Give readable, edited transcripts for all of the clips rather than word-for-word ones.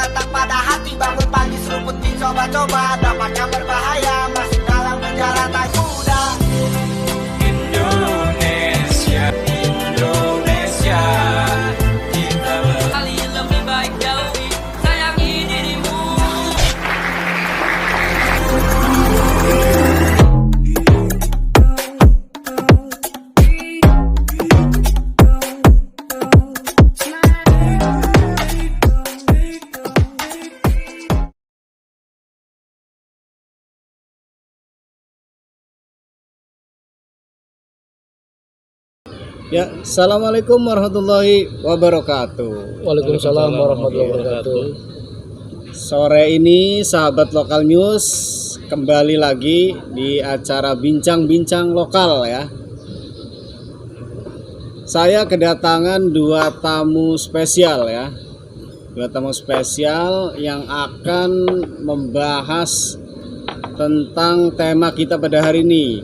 terletak pada hati. Bangun pagi seruput dicoba-coba, dampaknya berbahaya, masuk dalam penjara tak muda. Indonesia, Indonesia, kita berkali lebih baik jauh, sayangi dirimu. Ya, assalamualaikum warahmatullahi wabarakatuh. Waalaikumsalam warahmatullahi wabarakatuh. Sore ini sahabat lokal news kembali lagi di acara bincang-bincang lokal ya. Saya kedatangan dua tamu spesial ya. Dua tamu spesial yang akan membahas tentang tema kita pada hari ini,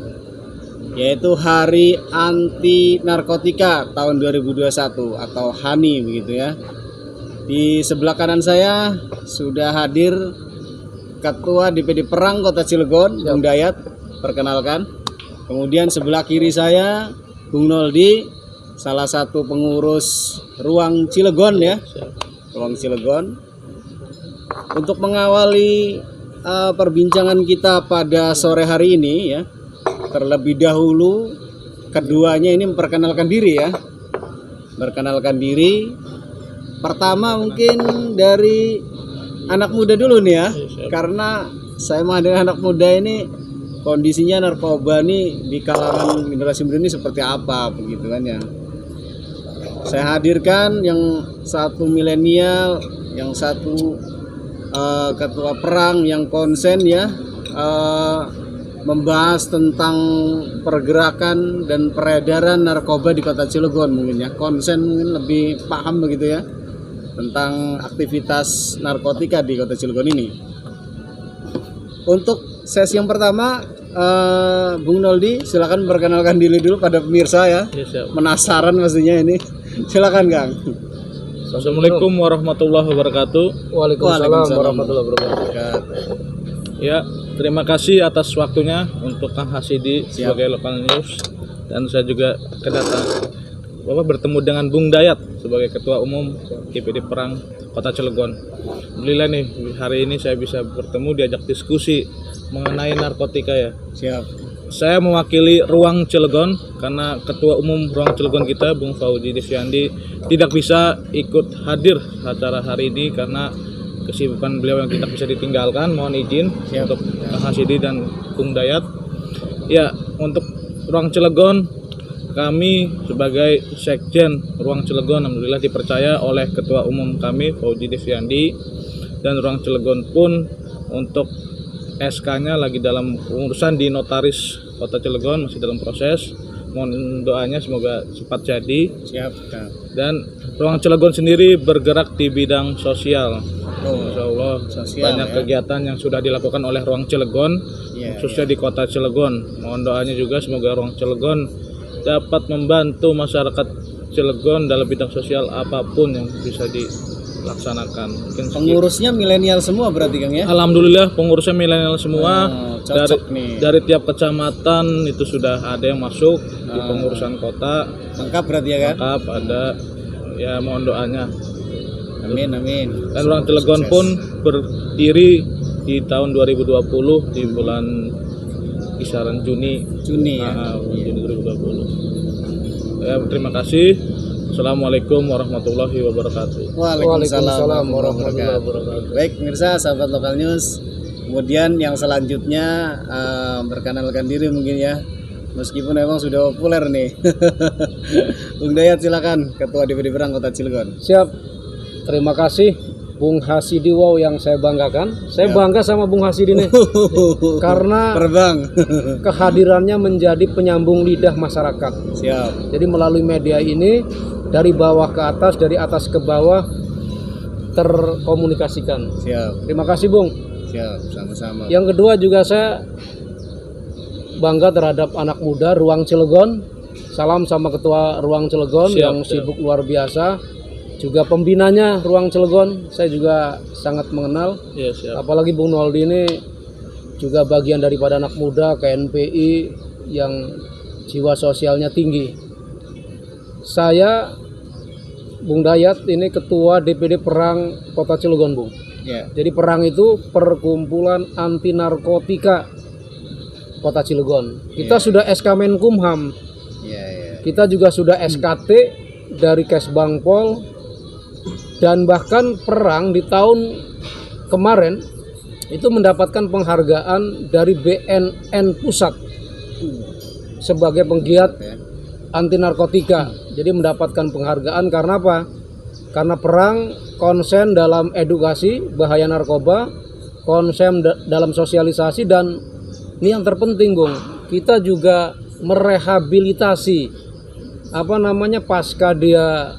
yaitu Hari Anti Narkotika tahun 2021 atau HANI begitu ya. Di sebelah kanan saya sudah hadir Ketua DPD Perang Kota Cilegon, Bung Dayat, perkenalkan. Kemudian sebelah kiri saya Bung Noldi, salah satu pengurus Ruang Cilegon ya. Ruang Cilegon. Untuk mengawali perbincangan kita pada sore hari ini ya. Terlebih dahulu keduanya ini memperkenalkan diri ya. Perkenalkan diri. Pertama mungkin dari anak muda dulu nih ya. Karena saya menghadirkan anak muda ini kondisinya narkoba nih di kalangan generasi muda ini seperti apa begitu kan ya. Saya hadirkan yang satu milenial, yang satu ketua perang yang konsen ya. Membahas tentang pergerakan dan peredaran narkoba di Kota Cilegon mungkin ya. Konsen mungkin lebih paham begitu ya tentang aktivitas narkotika di Kota Cilegon ini. Untuk sesi yang pertama Bung Noldi silakan perkenalkan diri dulu pada pemirsa ya. Penasaran pastinya ini. Silakan Kang. Assalamualaikum warahmatullahi wabarakatuh. Waalaikumsalam warahmatullahi wabarakatuh. Ya, terima kasih atas waktunya untuk Kang Hasidi sebagai lokal news, dan saya juga bertemu dengan Bung Dayat sebagai Ketua Umum DPD Perang Kota Cilegon. Alhamdulillah nih hari ini saya bisa bertemu, diajak diskusi mengenai narkotika ya. Siap. Saya mewakili Ruang Cilegon karena Ketua Umum Ruang Cilegon kita Bung Fauji Desviandi tidak bisa ikut hadir acara hari ini karena kesibukan beliau yang tidak bisa ditinggalkan. Mohon izin untuk Kang Hasidi dan Bung Dayat. Ya, untuk Ruang Cilegon, kami sebagai Sekjen Ruang Cilegon alhamdulillah dipercaya oleh Ketua Umum kami Fauji Desviandi, dan Ruang Cilegon pun untuk SK-nya lagi dalam pengurusan di Notaris Kota Cilegon, masih dalam proses. Mohon doanya semoga cepat jadi. Siap. Dan Ruang Cilegon sendiri bergerak di bidang sosial. Insya Allah banyak kegiatan yang sudah dilakukan oleh Ruang Cilegon, khususnya di Kota Cilegon. Mohon doanya juga semoga Ruang Cilegon dapat membantu masyarakat Cilegon dalam bidang sosial apapun yang bisa dilaksanakan. Pengurusnya milenial semua berarti Kang ya? Alhamdulillah pengurusnya milenial semua. Dari tiap kecamatan itu sudah ada yang masuk di pengurusan kota. Lengkap berarti ya kan? Lengkap ada. Ya mohon doanya. Amin. Dan Ruang Cilegon pun berdiri di tahun 2020 di bulan kisaran Juni ya. Juni 2020. Ya, terima kasih. Assalamualaikum warahmatullahi wabarakatuh. Waalaikumsalam warahmatullahi wabarakatuh. Baik pemirsa sahabat lokal news, kemudian yang selanjutnya perkenalkan diri mungkin ya, meskipun memang sudah populer nih. Bung Dayat silakan, Ketua DPD Perang Kota Cilegon. Siap. Terima kasih Bung Hasidi, wow yang saya banggakan. Saya bangga sama Bung Hasidi nih. Karena kehadirannya menjadi penyambung lidah masyarakat. Siap. Jadi melalui media ini dari bawah ke atas, dari atas ke bawah terkomunikasikan. Siap. Terima kasih Bung. Siap, sama-sama. Yang kedua juga saya bangga terhadap anak muda Ruang Cilegon. Salam sama Ketua Ruang Cilegon yang sibuk luar biasa. juga pembinanya Ruang Cilegon, saya juga sangat mengenal. Iya, siap. Apalagi Bung Noldi ini juga bagian daripada anak muda KNPI yang jiwa sosialnya tinggi. Saya Bung Dayat ini ketua DPD Perang Kota Cilegon, Bung. Ya. Jadi Perang itu perkumpulan anti narkotika Kota Cilegon. Kita sudah SK Menkumham, Ya, ya. kita juga sudah SKT dari Kesbangpol, dan bahkan Perang di tahun kemarin itu mendapatkan penghargaan dari BNN Pusat sebagai penggiat anti narkotika. Jadi mendapatkan penghargaan karena apa? Karena Perang konsen dalam edukasi bahaya narkoba, konsen dalam sosialisasi, dan ini yang terpenting, Bung, kita juga merehabilitasi pasca dia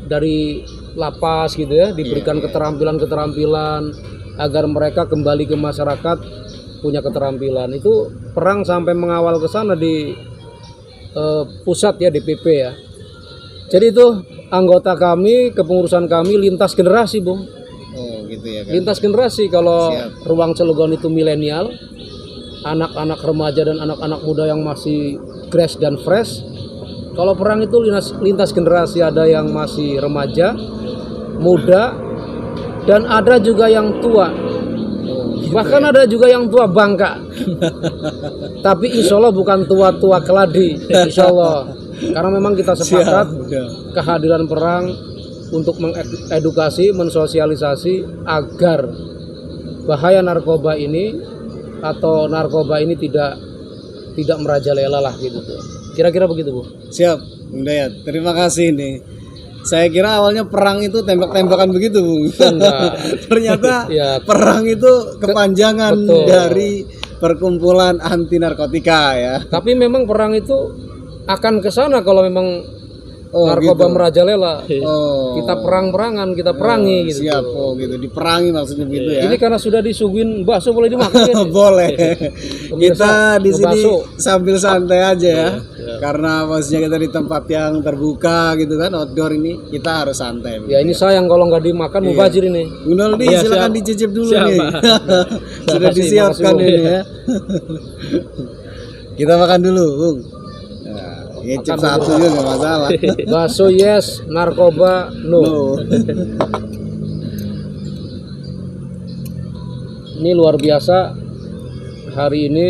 dari lapas gitu ya, diberikan keterampilan-keterampilan agar mereka kembali ke masyarakat punya keterampilan. Itu Perang sampai mengawal ke sana di pusat ya, DPP ya. Jadi itu anggota kami, kepengurusan kami lintas generasi, Bung. Oh, gitu ya kan. Lintas generasi. Kalau Siap. Ruang Cilegon itu milenial, anak-anak remaja dan anak-anak muda yang masih fresh dan fresh. Kalau Perang itu lintas generasi, ada yang masih remaja, muda, dan ada juga yang tua. Bahkan ada juga yang tua bangka. Tapi insya Allah bukan tua-tua keladi, insya Allah. Karena memang kita sepakat kehadiran Perang untuk mengedukasi, mensosialisasi agar bahaya narkoba ini atau narkoba ini tidak merajalela lah gitu tuh. Kira-kira begitu, Bu. Siap, Bung Dayat. Terima kasih nih. Saya kira awalnya Perang itu tembak-tembakan begitu, Bung. Ternyata Ya. Perang itu kepanjangan Betul. dari perkumpulan anti narkotika ya. Tapi memang Perang itu akan ke sana kalau memang narkoba gitu. merajalela. Oh. Kita perang-perangan, kita perangi gitu. Siap, oh gitu. Diperangi maksudnya begitu ya. Ini karena sudah disuguhin bakso, boleh dimakan ya? Boleh. Kita di sini ngebakso. sambil santai aja ya. Karena maksudnya kita di tempat yang terbuka gitu kan, outdoor ini kita harus santai. Ya ini sayang kalau nggak dimakan mubazir ini. Bung Noldi, Iya, silakan siap. dicicip dulu Siap, nih. Pak. Sudah Makasih, disiapkan makasih, ini ya. Kita makan dulu, Bung. Nah, ngicip Makan satu dulu. juga nggak masalah. Bakso yes, narkoba no. No. Ini luar biasa. Hari ini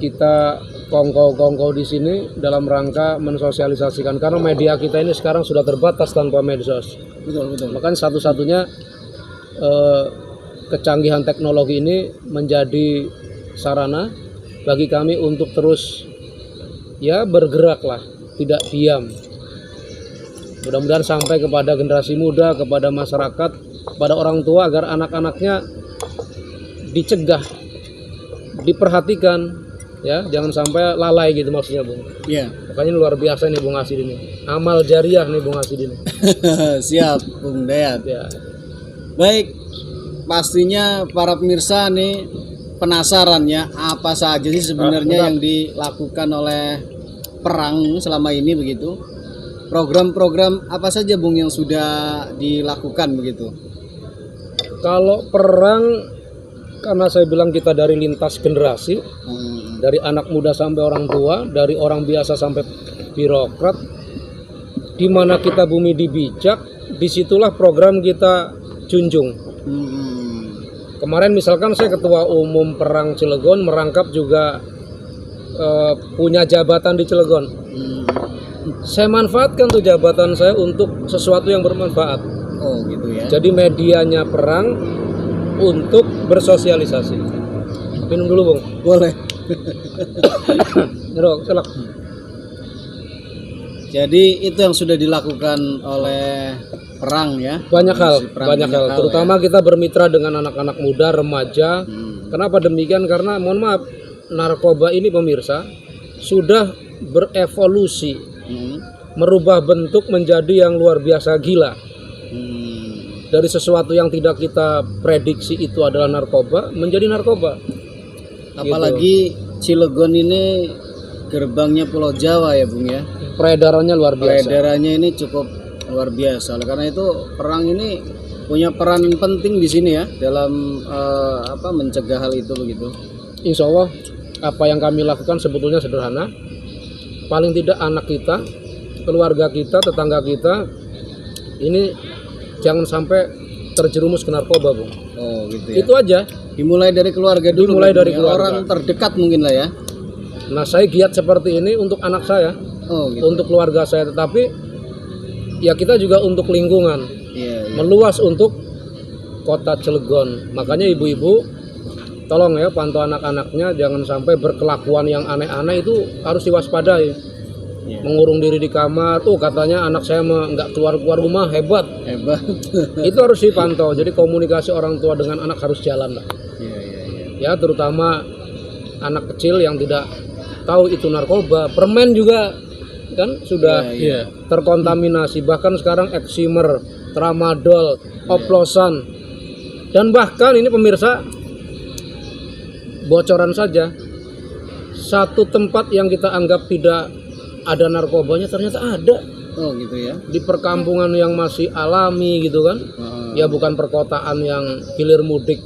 kita kongko-kongko di sini dalam rangka mensosialisasikan, karena media kita ini sekarang sudah terbatas tanpa medsos. Betul. Bahkan satu-satunya kecanggihan teknologi ini menjadi sarana bagi kami untuk terus ya bergerak lah, tidak diam. Mudah-mudahan sampai kepada generasi muda, kepada masyarakat, kepada orang tua, agar anak-anaknya dicegah, diperhatikan, ya, jangan sampai lalai gitu maksudnya, Bung. Iya. Makanya luar biasa nih Bung Hasid ini, amal jariah nih Bung Hasid ini. Siap, Bung Dayat. Ya, Baik, pastinya para pemirsa nih penasaran ya, apa saja sih sebenarnya yang dilakukan oleh Perang selama ini begitu. Program-program apa saja, Bung, yang sudah dilakukan begitu? kalau Perang, karena saya bilang kita dari lintas generasi, dari anak muda sampai orang tua, dari orang biasa sampai birokrat, di mana kita bumi dibijak, disitulah program kita junjung. Kemarin misalkan saya ketua umum Perang Cilegon, merangkap juga punya jabatan di Cilegon. Saya manfaatkan tuh jabatan saya untuk sesuatu yang bermanfaat. Oh gitu ya. Jadi medianya Perang untuk bersosialisasi. Minum dulu, Bung. Boleh. Ngerok, selak. Jadi itu yang sudah dilakukan oleh Perang ya. Banyak hal, Perang banyak hal. Terutama kita bermitra dengan anak-anak muda, remaja. Kenapa demikian? Karena mohon maaf, narkoba ini pemirsa sudah berevolusi, merubah bentuk menjadi yang luar biasa gila. Dari sesuatu yang tidak kita prediksi itu adalah narkoba, menjadi narkoba. Apalagi Cilegon ini gerbangnya Pulau Jawa ya, Bung ya. peredarannya luar biasa. Peredarannya ini cukup luar biasa. Oleh karena itu perang ini punya peran penting di sini ya dalam mencegah hal itu begitu. Insya Allah apa yang kami lakukan sebetulnya sederhana. Paling tidak anak kita, keluarga kita, tetangga kita ini jangan sampai terjerumus ke narkoba, Bung. Oh gitu ya. Itu aja. Dimulai dari keluarga dulu. Dimulai dari ya. keluarga. Orang terdekat mungkin lah ya. Nah, saya giat seperti ini untuk anak saya, Oh gitu. untuk keluarga saya, tetapi ya kita juga untuk lingkungan, Iya, iya. meluas untuk kota Cilegon. Makanya ibu-ibu tolong ya pantau anak-anaknya, jangan sampai berkelakuan yang aneh-aneh, itu harus diwaspadai. Iya. Mengurung diri di kamar, katanya anak saya nggak keluar-keluar rumah, hebat. Hebat. Itu harus dipantau. Jadi komunikasi orang tua dengan anak harus jalan lah. Iya, iya, iya. Ya, terutama anak kecil yang tidak tahu itu narkoba. Permen juga kan sudah Iya, terkontaminasi, bahkan sekarang eksimer, tramadol, oplosan, dan bahkan ini pemirsa, bocoran saja, satu tempat yang kita anggap tidak ada narkobanya ternyata ada Oh gitu ya. di perkampungan yang masih alami gitu kan. Ya bukan perkotaan yang hilir mudik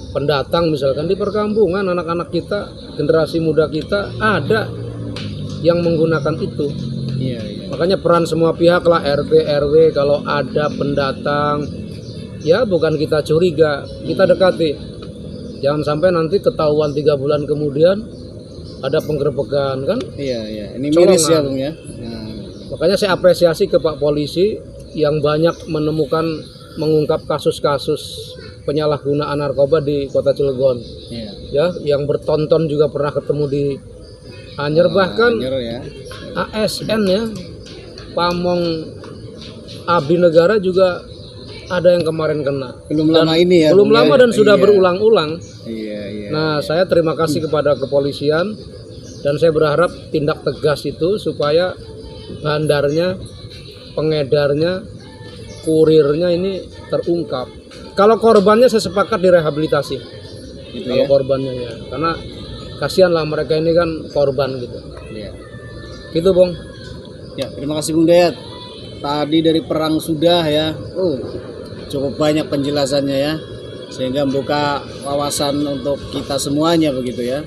pendatang, misalkan di perkampungan anak-anak kita, generasi muda kita ada yang menggunakan itu. Iya, iya. Makanya peran semua pihak lah, RT RW, kalau ada pendatang ya bukan kita curiga, kita dekati. Jangan sampai nanti ketahuan 3 bulan kemudian ada penggerbekan kan. Iya, iya. Ini miris ya, Colongan. Bung ya. Nah, Makanya saya apresiasi ke Pak Polisi yang banyak mengungkap kasus-kasus penyalahgunaan narkoba di Kota Cilegon. iya. Ya, yang bertonton juga pernah ketemu di Anyer, bahkan Anyer ya. ASN ya, Pamong Abdi Negara juga ada yang kemarin kena. Belum lama ini ya. Belum Bung, lama ya? dan sudah Iya. berulang-ulang. Iya, iya. Nah, saya terima kasih kepada kepolisian dan saya berharap tindak tegas itu supaya bandarnya, pengedarnya, kurirnya ini terungkap. Kalau korbannya saya sepakat direhabilitasi. Gitu Kalau ya. korbannya ya, karena kasihanlah mereka ini kan korban gitu. Iya. Gitu, Bung. Ya, terima kasih Bung Dayat. Tadi dari perang sudah ya. Cukup banyak penjelasannya ya. Sehingga membuka wawasan untuk kita semuanya begitu ya.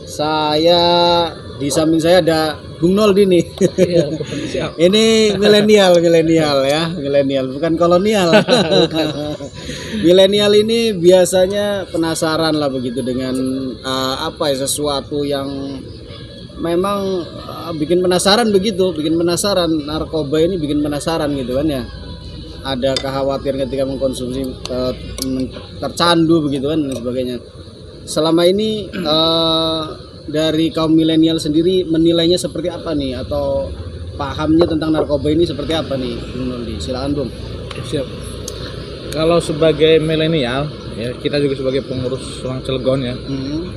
Saya di samping saya ada Bung Noldi nih. Iya, siap. Ini milenial ya, milenial bukan kolonial. Milenial ini biasanya penasaran lah begitu dengan sesuatu yang memang bikin penasaran begitu, bikin penasaran. Narkoba ini bikin penasaran gitu kan ya. Ada kekhawatiran ketika mengkonsumsi, tercandu begitu kan dan sebagainya. Selama ini dari kaum milenial sendiri menilainya seperti apa nih, atau pahamnya tentang narkoba ini seperti apa nih, Bung Noldi? Silakan Bung. Siap. Kalau sebagai milenial, ya kita juga sebagai pengurus Ruang Cilegon ya,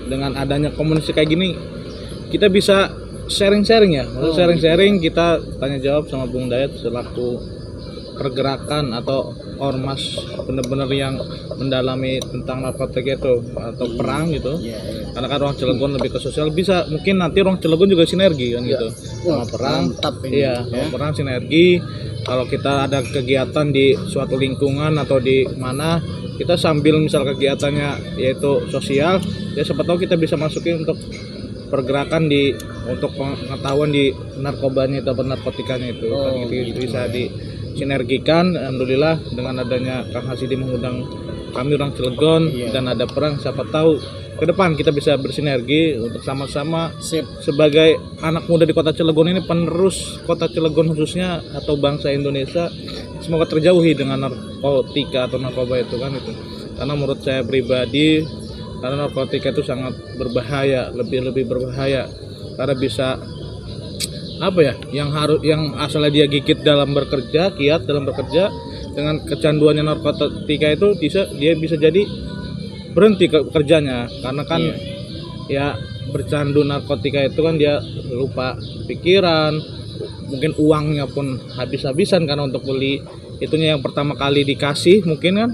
dengan adanya komunikasi kayak gini, kita bisa sharing-sharing ya. Sharing-sharing, kita tanya jawab sama Bung Dayat selaku pergerakan atau ormas benar-benar yang mendalami tentang narkotika itu atau perang gitu. Karena kan Ruang Cilegon lebih ke sosial, bisa mungkin nanti Ruang Cilegon juga sinergi kan gitu. Sama perang. Mantap ini. Iya, sama perang sinergi. Kalau kita ada kegiatan di suatu lingkungan atau di mana, kita sambil misal kegiatannya yaitu sosial, ya siapa tahu kita bisa masukin untuk pergerakan untuk pengetahuan di narkobanya itu atau narkotikanya itu. Kan gitu bisa disinergikan. Alhamdulillah dengan adanya Kang Hasidi mengundang kami Ruang Cilegon dan ada perang, siapa tahu ke depan kita bisa bersinergi untuk sama-sama sebagai anak muda di Kota Cilegon ini, penerus Kota Cilegon khususnya atau bangsa Indonesia, semoga terjauhi dengan narkotika atau narkoba itu kan itu. Karena menurut saya pribadi, karena narkotika itu sangat berbahaya, lebih berbahaya karena bisa yang asalnya dia gigit dalam bekerja, kiat dalam bekerja, dengan kecanduannya narkotika itu dia bisa jadi berhenti kerjanya, karena kan ya bercandu narkotika itu kan dia lupa pikiran, mungkin uangnya pun habis-habisan karena untuk beli itunya yang pertama kali dikasih mungkin kan,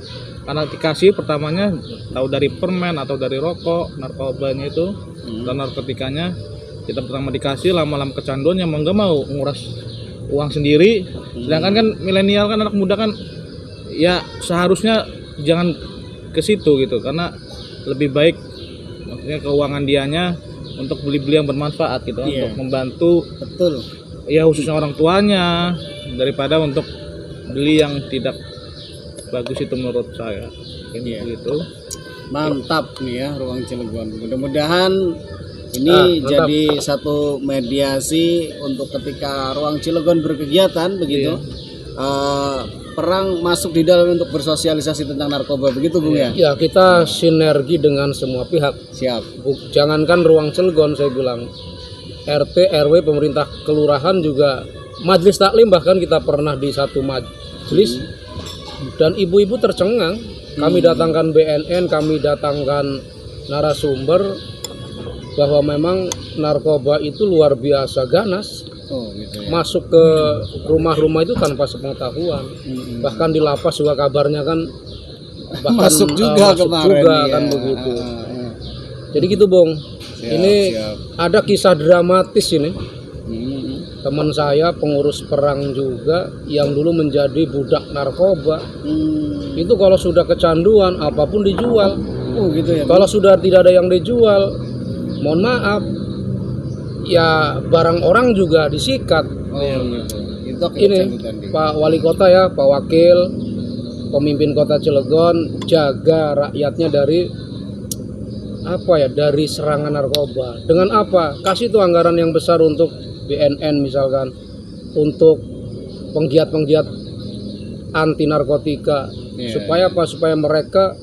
karena dikasih pertamanya tahu dari permen atau dari rokok narkobanya itu dan narkotikanya, kita pertama dikasih, lama-lama kecanduan yang mau nggak mau nguras uang sendiri. Sedangkan kan milenial kan anak muda kan ya seharusnya jangan ke situ gitu, karena lebih baik maksudnya keuangan dianya untuk beli-beli yang bermanfaat gitu, Iya. untuk membantu Betul. ya khususnya orang tuanya daripada untuk beli yang tidak bagus itu menurut saya. Iya. Gitu. Mantap nih ya Ruang Cilegon. Mudah-mudahan ini Mantap. jadi satu mediasi untuk ketika Ruang Cilegon berkegiatan begitu. Perang masuk di dalam untuk bersosialisasi tentang narkoba begitu Bung ya. Ya, kita sinergi dengan semua pihak. Siap. Jangankan Ruang Cilegon, saya bilang RT, RW, pemerintah kelurahan juga, majelis taklim bahkan kita pernah di satu majelis dan ibu-ibu tercengang. Kami datangkan BNN, kami datangkan narasumber bahwa memang narkoba itu luar biasa ganas, Oh gitu ya. masuk ke rumah-rumah itu tanpa sepengetahuan. Bahkan di lapas juga kabarnya kan bahkan, Masuk juga masuk kemarin juga, ya. kan begitu. Jadi gitu Bung. Ini siap. ada kisah dramatis ini. Hmm. Teman saya pengurus perang juga yang dulu menjadi budak narkoba. Itu kalau sudah kecanduan apapun dijual. Oh gitu ya. Kalau sudah tidak ada yang dijual, mohon maaf, ya barang orang juga disikat. Oh gitu. Itu Ini Pak Wali Kota ya, Pak Wakil, pemimpin Kota Cilegon, jaga rakyatnya dari apa ya, dari serangan narkoba. Dengan apa? Kasih tuh anggaran yang besar untuk BNN misalkan, untuk penggiat-penggiat anti narkotika. Supaya apa? Supaya mereka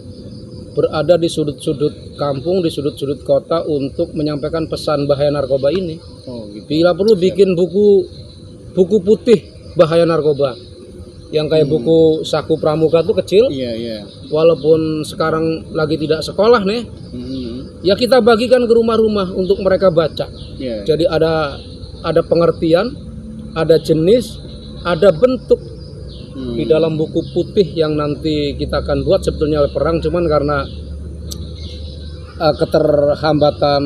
berada di sudut-sudut kampung, di sudut-sudut kota untuk menyampaikan pesan bahaya narkoba ini. Oh gitu. Bila perlu bikin buku putih bahaya narkoba. Yang kayak buku Saku Pramuka tuh kecil, Iya iya. walaupun sekarang lagi tidak sekolah nih, Hmm. ya kita bagikan ke rumah-rumah untuk mereka baca. Iya. Jadi ada pengertian, ada jenis, ada bentuk di dalam buku putih yang nanti kita akan buat sebetulnya oleh perang, cuman karena keterhambatan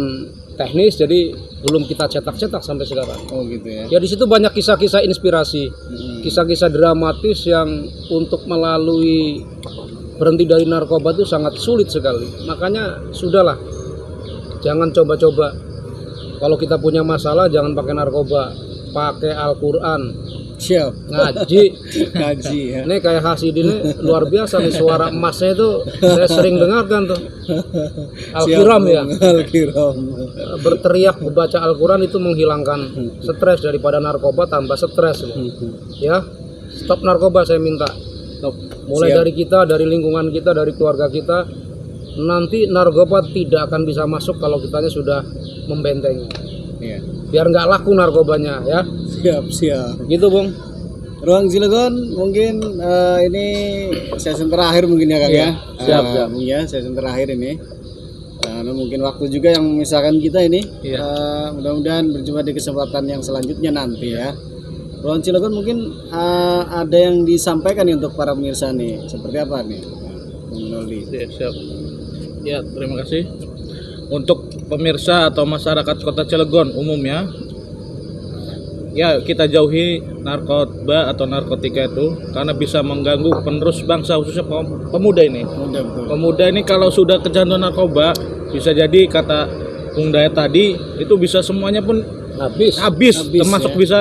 teknis jadi belum kita cetak-cetak sampai sekarang. Oh gitu ya. Ya di situ banyak kisah-kisah inspirasi, kisah-kisah dramatis yang untuk melalui berhenti dari narkoba itu sangat sulit sekali. Makanya sudahlah, jangan coba-coba. Kalau kita punya masalah jangan pakai narkoba, pakai Al-Quran, Siap. ngaji. Kaji ya. Ini kayak Hasidi ini luar biasa nih, suara emasnya itu saya sering dengarkan tuh. Al-Kiram ya, Al-Kiram. berteriak membaca Al-Quran itu menghilangkan stres, daripada narkoba tambah stres. Ya, stop narkoba saya minta. Top. Mulai Siap. dari kita, dari lingkungan kita, dari keluarga kita. Nanti narkoba tidak akan bisa masuk kalau kitanya sudah membentengi. Iya. Biar nggak laku narkobanya ya. Siap siap. Gitu Bung. Ruang Cilegon mungkin ini sesi terakhir mungkin ya Kang Iya, ya. siap, siap. Bung ya, sesi terakhir ini. Karena mungkin waktu juga yang memisahkan kita ini. Iya. Mudah-mudahan berjumpa di kesempatan yang selanjutnya nanti ya. Ruang Cilegon mungkin ada yang disampaikan nih untuk para pemirsa nih. Seperti apa nih? Bung Noldi. Ya, siap. Ya, terima kasih. Untuk pemirsa atau masyarakat Kota Cilegon umumnya, ya kita jauhi narkoba atau narkotika itu karena bisa mengganggu penerus bangsa, khususnya pemuda ini. Mudah betul. Pemuda ini kalau sudah kecanduan narkoba, bisa jadi kata Bung Dayat tadi, itu bisa semuanya pun habis, termasuk ya. bisa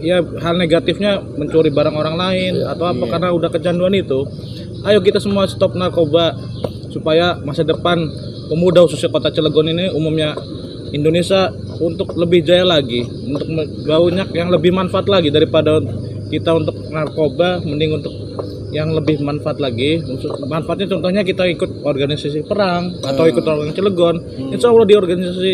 ya hal negatifnya mencuri barang orang lain atau apa karena udah kecanduan itu. Ayo kita semua stop narkoba supaya masa depan pemuda khususnya Kota Cilegon ini umumnya Indonesia untuk lebih jaya lagi, untuk banyak yang lebih manfaat lagi daripada kita untuk narkoba, mending untuk yang lebih manfaat lagi. Manfaatnya contohnya kita ikut organisasi perang atau ikut orang Cilegon, insya Allah di organisasi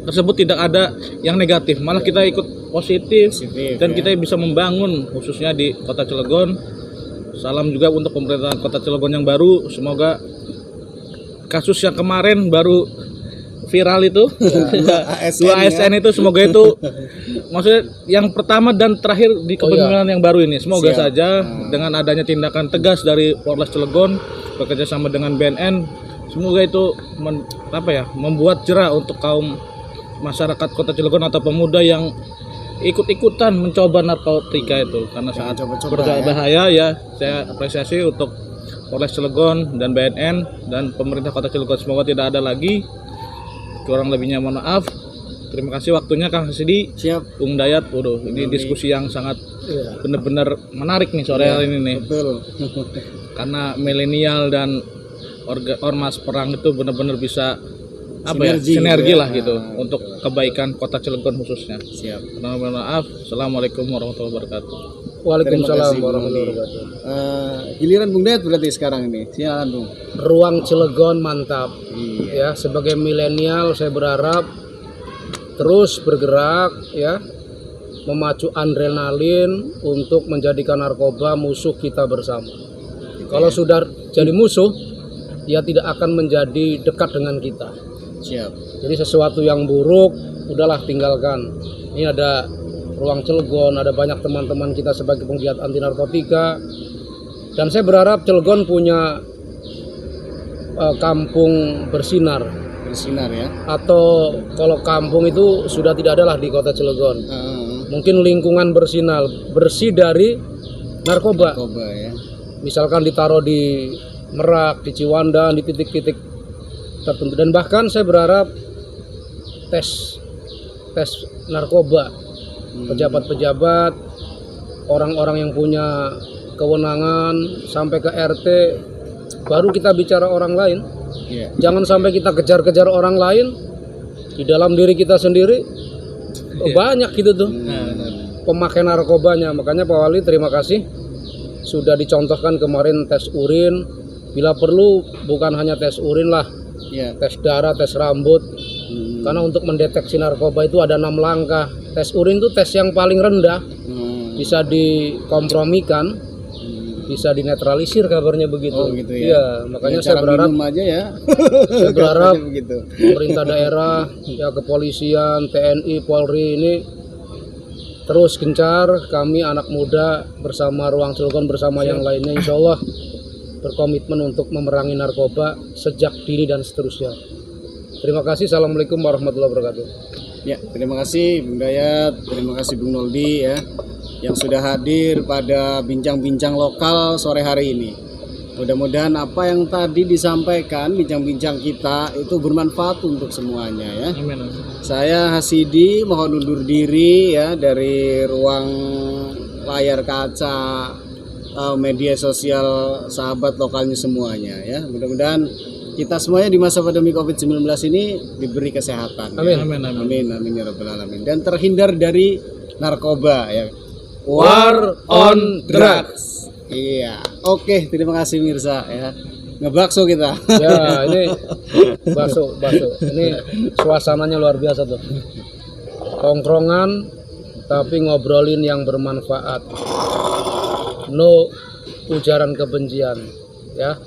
tersebut tidak ada yang negatif, malah kita ikut positif dan kita bisa membangun khususnya di Kota Cilegon. Salam juga untuk pemerintahan Kota Cilegon yang baru, semoga kasus yang kemarin baru viral itu dua ASN itu semoga itu maksudnya yang pertama dan terakhir di kepemimpinan yang baru ini, semoga saja dengan adanya tindakan tegas dari Polres Cilegon bekerja sama dengan BNN, semoga itu membuat jerah untuk kaum masyarakat Kota Cilegon atau pemuda yang ikut-ikutan mencoba narkotika itu karena sangat berbahaya ya. Saya apresiasi untuk Polres Cilegon dan BNN dan pemerintah Kota Cilegon, semoga tidak ada lagi. Kurang lebihnya mohon maaf. Terima kasih waktunya Kang Hasidi. Siap. Bung Dayat. Waduh, ini diskusi yang sangat benar-benar menarik nih sore hari ini nih. Betul. Karena milenial dan ormas perang itu benar-benar bisa sinergi lah gitu untuk kebaikan Kota Cilegon khususnya. Siap. Mohon maaf. Assalamualaikum warahmatullahi wabarakatuh. Waalaikumsalam Terima kasih, warahmatullahi wabarakatuh. Giliran Bung Dayat berarti sekarang ini. Silakan Bung. Ruang Cilegon mantap. Iya. Ya, sebagai milenial saya berharap terus bergerak ya, memacu adrenalin untuk menjadikan narkoba musuh kita bersama. Kalau sudah jadi musuh, dia tidak akan menjadi dekat dengan kita. Siap. Jadi sesuatu yang buruk udahlah tinggalkan. Ini ada Ruang Cilegon, ada banyak teman-teman kita sebagai penggiat anti narkotika. Dan saya berharap Cilegon punya kampung bersinar. Bersinar ya. Atau kalau kampung itu sudah tidak ada lah di Kota Cilegon. Mungkin lingkungan bersinar, bersih dari narkoba. Narkoba ya. Misalkan ditaruh di Merak, di Ciwandan, di titik-titik tertentu. Dan bahkan saya berharap tes narkoba, pejabat-pejabat, orang-orang yang punya kewenangan sampai ke RT, baru kita bicara orang lain. Iya. Jangan sampai kita kejar-kejar orang lain di dalam diri kita sendiri. Banyak gitu tuh pemakai narkobanya. Makanya Pak Wali terima kasih sudah dicontohkan kemarin tes urin. Bila perlu bukan hanya tes urin lah, Iya. tes darah, tes rambut. Karena untuk mendeteksi narkoba itu ada 6 langkah. Tes urin itu tes yang paling rendah, bisa dikompromikan, bisa dinetralisir kabarnya begitu. Oh gitu ya. Iya, makanya Ya, saya cara berharap minum aja ya. saya berharap begitu. pemerintah daerah, ya kepolisian, TNI, Polri ini terus gencar. Kami anak muda bersama Ruang Cilegon bersama yang lainnya insya Allah berkomitmen untuk memerangi narkoba sejak dini dan seterusnya. Terima kasih. Assalamualaikum warahmatullahi wabarakatuh. Ya, terima kasih Bung Dayat, terima kasih Bung Noldi ya yang sudah hadir pada bincang-bincang lokal sore hari ini. Mudah-mudahan apa yang tadi disampaikan bincang-bincang kita itu bermanfaat untuk semuanya ya. Amin. Saya Hasidi mohon undur diri ya dari ruang layar kaca media sosial sahabat lokalnya semuanya ya. Mudah-mudahan kita semuanya di masa pandemi COVID-19 ini diberi kesehatan. Amin. Ya. Amin. Amin, amin ya rabbal alamin. Dan terhindar dari narkoba ya. War on drugs. Iya. Oke, terima kasih Mirsa ya. Ngebakso kita. Ya, ini bakso. Ini suasananya luar biasa tuh. Tongkrongan tapi ngobrolin yang bermanfaat. No ujaran kebencian, ya.